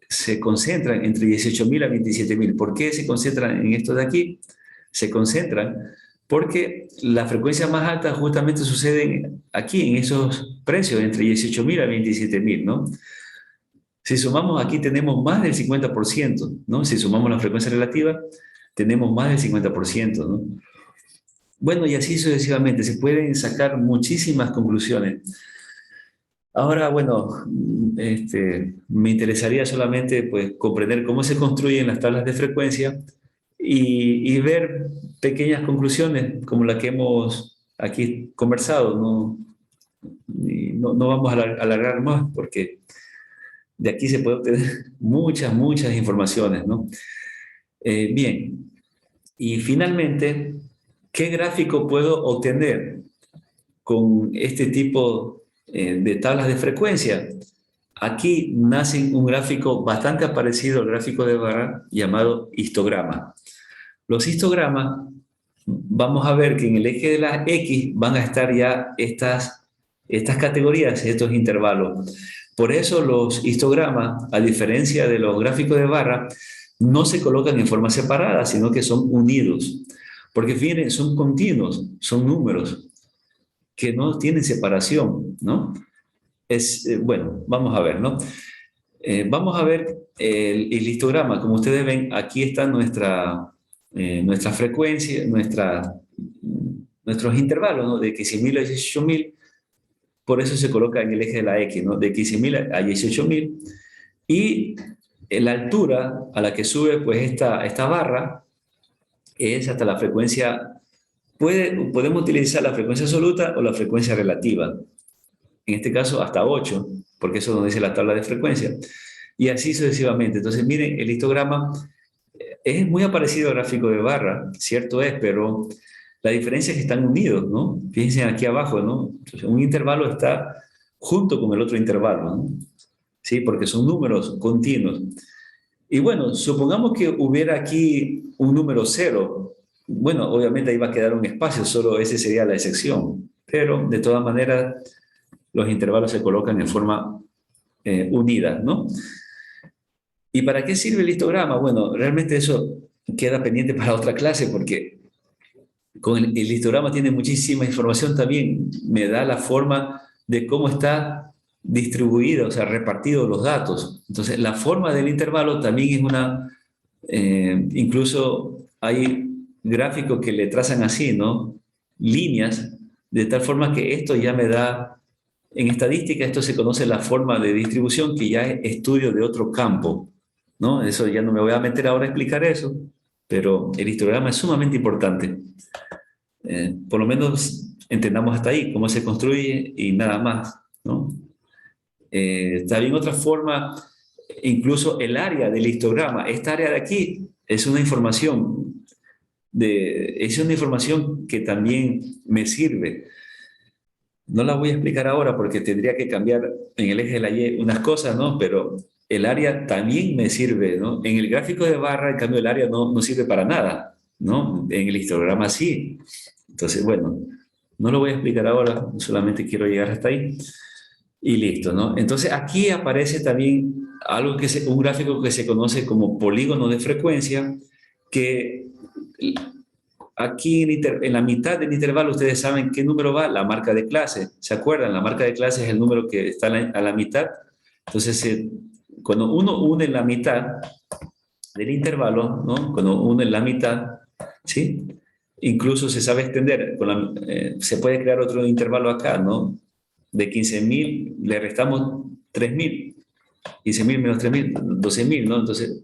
se concentran entre 18.000 a 27.000. ¿Por qué se concentran en esto de aquí? Se concentran porque la frecuencia más alta justamente sucede aquí, en esos precios, entre 18.000 a 27.000, ¿no? Si sumamos aquí tenemos más del 50%, ¿no? Si sumamos la frecuencia relativa, tenemos más del 50%, ¿no? Bueno, y así sucesivamente, se pueden sacar muchísimas conclusiones. Ahora, bueno, me interesaría solamente pues, comprender cómo se construyen las tablas de frecuencia y ver pequeñas conclusiones como la que hemos aquí conversado. No, no vamos a alargar más porque de aquí se puede obtener muchas informaciones, ¿no? Bien, y finalmente, ¿qué gráfico puedo obtener con este tipo de tablas de frecuencia? Aquí nace un gráfico bastante parecido al gráfico de barra llamado histograma. Los histogramas, vamos a ver que en el eje de la X van a estar ya estas categorías, estos intervalos. Por eso los histogramas, a diferencia de los gráficos de barra, no se colocan en forma separada, sino que son unidos. Porque fíjense, son continuos, son números que no tienen separación, ¿no? Bueno, vamos a ver, ¿no? Vamos a ver el histograma. Como ustedes ven, aquí está nuestra frecuencia, nuestros intervalos, ¿no? De 15.000 a 18.000. Por eso se coloca en el eje de la X, ¿no? De 15.000 a 18.000. Y la altura a la que sube pues esta barra es hasta la frecuencia. Podemos utilizar la frecuencia absoluta o la frecuencia relativa. En este caso hasta 8, porque eso es donde dice la tabla de frecuencia. Y así sucesivamente. Entonces, miren, el histograma es muy parecido al gráfico de barra, cierto es, pero la diferencia es que están unidos, ¿no? Fíjense aquí abajo, ¿no? Entonces, un intervalo está junto con el otro intervalo, ¿no? Sí, porque son números continuos. Y bueno, supongamos que hubiera aquí un número 0. Bueno, obviamente ahí va a quedar un espacio, solo ese sería la excepción. Pero, de todas maneras, los intervalos se colocan en forma unida, ¿no? ¿Y para qué sirve el histograma? Bueno, realmente eso queda pendiente para otra clase porque con el histograma tiene muchísima información también. Me da la forma de cómo está distribuido, o sea, repartidos los datos. Entonces, la forma del intervalo también es incluso hay gráficos que le trazan así, ¿no? Líneas, de tal forma que esto ya me da, en estadística esto se conoce la forma de distribución que ya es estudio de otro campo, ¿no? Eso ya no me voy a meter ahora a explicar eso, pero el histograma es sumamente importante. Por lo menos entendamos hasta ahí cómo se construye y nada más, ¿no? También otra forma, incluso el área del histograma, esta área de aquí es una información que también me sirve. No la voy a explicar ahora porque tendría que cambiar en el eje de la Y unas cosas, ¿no? Pero el área también me sirve, ¿no? En el gráfico de barra, en cambio, el área no sirve para nada, ¿no? En el histograma sí. Entonces, bueno, no lo voy a explicar ahora, solamente quiero llegar hasta ahí y listo, ¿no? Entonces, aquí aparece también un gráfico que se conoce como polígono de frecuencia, que aquí en la mitad del intervalo ustedes saben qué número va, la marca de clase. ¿Se acuerdan? La marca de clase es el número que está a la mitad. Entonces, cuando uno une la mitad del intervalo, ¿no? Cuando une la mitad, ¿sí? Incluso se sabe extender. Se puede crear otro intervalo acá, ¿no? De 15.000 le restamos 3.000. 15.000 menos 3.000, 12.000, ¿no? Entonces,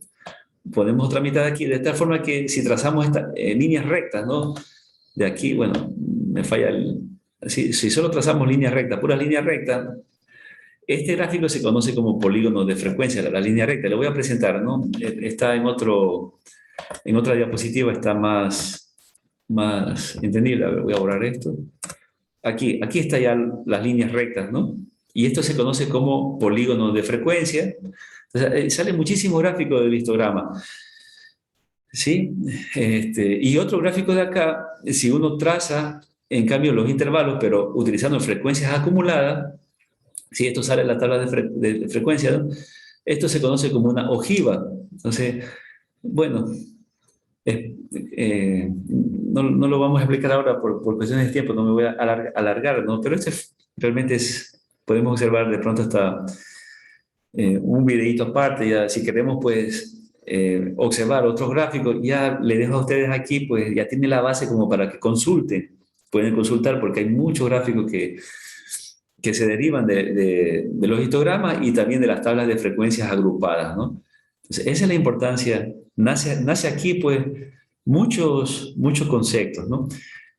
ponemos otra mitad aquí, de tal forma que si trazamos líneas rectas, ¿no? De aquí, bueno, me falla si solo trazamos líneas rectas, puras líneas rectas, Este gráfico se conoce como polígono de frecuencia, la línea recta. Le voy a presentar, ¿no? Está en otra diapositiva, está más entendible. A ver, voy a borrar esto. Aquí está ya las líneas rectas, ¿no? Y esto se conoce como polígono de frecuencia. O sea, sale muchísimo gráfico del histograma, ¿sí? Y otro gráfico de acá, si uno traza, en cambio, los intervalos, pero utilizando frecuencias acumuladas, si esto sale en la tabla de frecuencia, ¿no? Esto se conoce como una ojiva. Entonces, bueno, no lo vamos a explicar ahora por cuestiones de tiempo, no me voy a alargar, ¿no? Pero realmente podemos observar de pronto hasta un videito aparte, ya si queremos pues observar otros gráficos, ya le dejo a ustedes aquí, pues ya tiene la base como para que consulten, pueden consultar porque hay muchos gráficos que se derivan de los histogramas y también de las tablas de frecuencias agrupadas, ¿no? Entonces, esa es la importancia, nace aquí pues muchos conceptos, ¿no?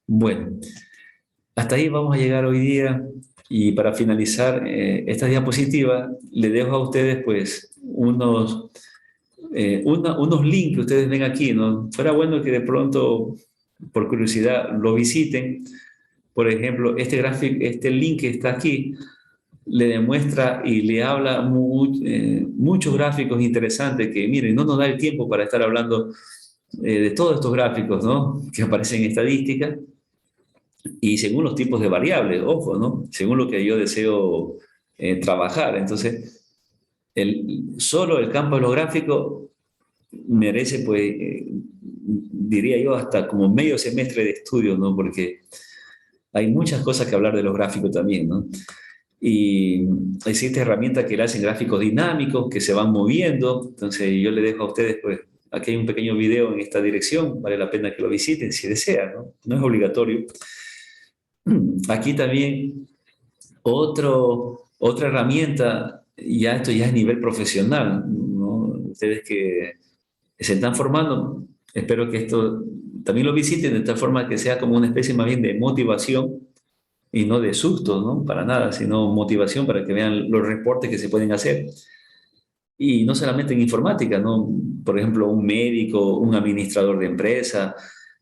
Bueno, hasta ahí vamos a llegar hoy día y para finalizar esta diapositiva le dejo a ustedes pues unos links que ustedes ven aquí, ¿no? Fuera bueno que de pronto, por curiosidad, lo visiten. Por ejemplo, este gráfico, este link que está aquí, le demuestra y le habla muchos gráficos interesantes que, miren, no nos da el tiempo para estar hablando de todos estos gráficos, ¿no? Que aparecen en estadística y según los tipos de variables, ojo, ¿no? Según lo que yo deseo trabajar. Entonces, solo el campo de los gráficos merece, pues, diría yo, hasta como medio semestre de estudio, ¿no? Porque hay muchas cosas que hablar de los gráficos también, ¿no? Y existe herramientas que le hacen gráficos dinámicos, que se van moviendo. Entonces yo le dejo a ustedes, pues, aquí hay un pequeño video en esta dirección, vale la pena que lo visiten si desean, ¿no? No es obligatorio. Aquí también otra herramienta, ya esto ya es nivel profesional, ¿no? Ustedes que se están formando, espero que esto también lo visiten de tal forma que sea como una especie más bien de motivación y no de susto, ¿no? Para nada, sino motivación para que vean los reportes que se pueden hacer. Y no solamente en informática, ¿no? Por ejemplo, un médico, un administrador de empresa,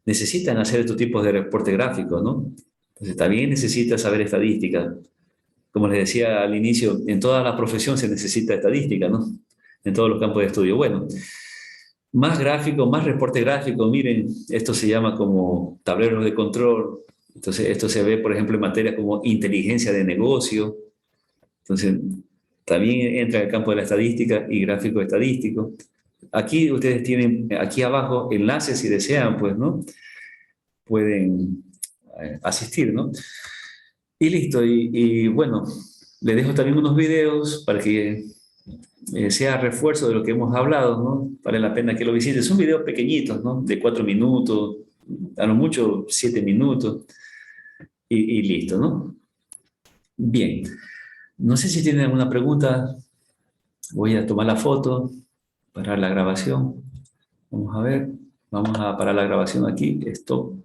necesitan hacer estos tipos de reporte gráfico, ¿no? Entonces, también necesita saber estadística. Como les decía al inicio, en toda la profesión se necesita estadística, ¿no? En todos los campos de estudio. Bueno, más gráfico, más reporte gráfico. Miren, esto se llama como tableros de control. Entonces, esto se ve, por ejemplo, en materias como inteligencia de negocio. Entonces, también entra en el campo de la estadística y gráfico estadístico. Aquí ustedes tienen, aquí abajo, enlaces si desean, pues, ¿no? Pueden asistir, ¿no? Y listo. Y bueno, les dejo también unos videos para que sea refuerzo de lo que hemos hablado, ¿no? Vale la pena que lo visiten. Son videos pequeñitos, ¿no? De 4 minutos, a lo mucho 7 minutos y listo, ¿no? Bien. No sé si tienen alguna pregunta. Voy a tomar la foto, parar la grabación. Vamos a ver. Vamos a parar la grabación aquí. Stop.